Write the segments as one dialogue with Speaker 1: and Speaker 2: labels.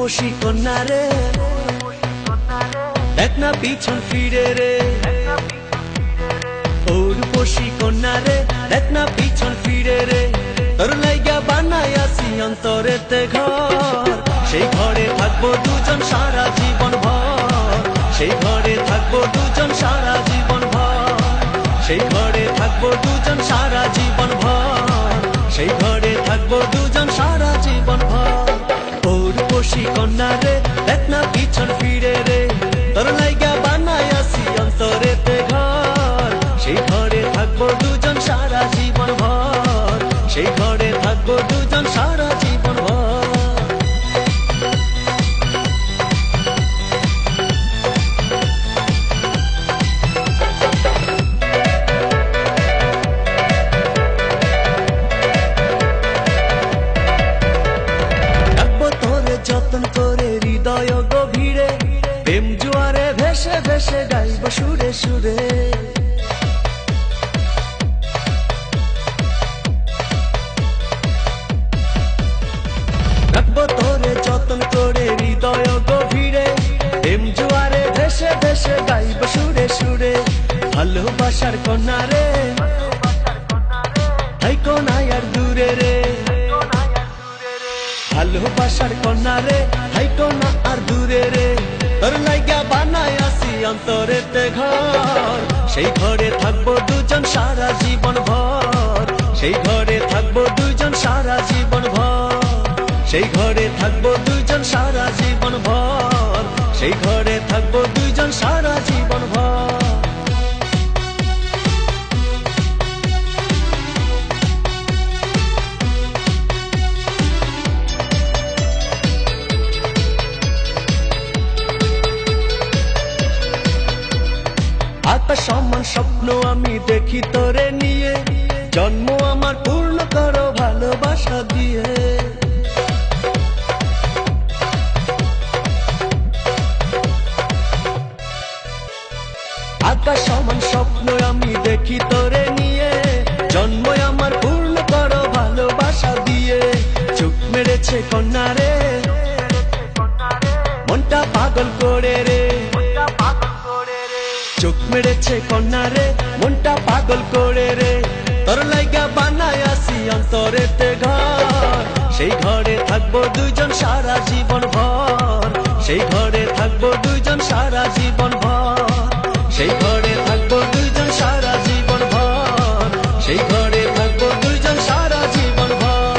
Speaker 1: রূপসী কন্যা রে, দেখ না পিছন ফিরে রে। ও রূপসী কন্যা রে, দেখ না পিছন ফিরে রে। তোর লাইগা বানাই আসি অন্তরেতে ঘর, সেই ঘরে থাকবো দুজন সারা জীবন ভর। সেই ঘরে থাকবো দুজন সারা জীবন ভর। সেই ঘরে থাকবো দুজন সারা জীবন ভর। সেই ঘরে থাকবো দুজন সারা জীবন ভর। ও রূপসী কন্যা রে, দেখ না পিছন ফিরে রে। তোর লাইগা বানাই আসি অন্তরেতে ঘর, সেই ঘরে থাকবো দুজন সারা জীবন ভর। সেই ঘরে থাকবো দুজন সারা জীবন ভর। যতন করে হৃদয় গভীরে, প্রেম জোয়ারে ভেসে ভেসে গাইব সুরে সুরে। রাখবো তোরে যতন করে হৃদয় গভীরে, প্রেম জোয়ারে ভেসে ভেসে গাইব সুরে সুরে। ভালোবাসার কন্যা রে, থাইকো না আর দূরে রে। ভালোবাসার কন্যা রে, থাইকো না আর দূরে রে। তোর লাইগা বানাই আসি অন্তরেতে ঘর, সেই ঘরে থাকবো দুজন সারা জীবন ভর। সেই ঘরে থাকবো দুজন সারা জীবন ভর। সেই ঘরে থাকবো দুজন সারা জীবন ভর। সেই ঘরে থাকবো দুজন সারা জীবন ভর। আকাশ সমান স্বপ্ন আমি দেখি তোরে নিয়ে, জন্ম আমার পূর্ণ করো ভালোবাসা দিয়ে। আকাশ সমান স্বপ্ন আমি দেখি তোরে নিয়ে, জন্ম আমার পূর্ণ করো ভালোবাসা দিয়ে। চোখ মেরেছে কন্যা রে, মনটা পাগল করে রে। চোখ মেরেছে কন্যা রে, মনটা পাগল করে রে। তোর লাইগা বানাই আসি অন্তরেতে ঘর, সেই ঘরে থাকবো দুজন সারা জীবন ভর। সেই ঘরে থাকবো দুজন সারা জীবন ভর। সেই ঘরে থাকবো দুজন সারা জীবন ভর। সেই ঘরে থাকবো দুজন সারা জীবন ভর।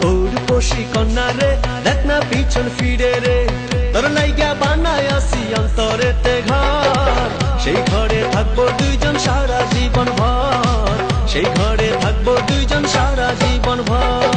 Speaker 1: ও রূপসী কন্যা রে, দেখ না পিছন ফিরে রে। তোর লাইগা বানাই আসি অন্তরেতে ঘর, সেই ঘরে থাকবো দুজন সারা জীবন ভর। সেই ঘরে থাকবো দুজন সারা জীবন ভর।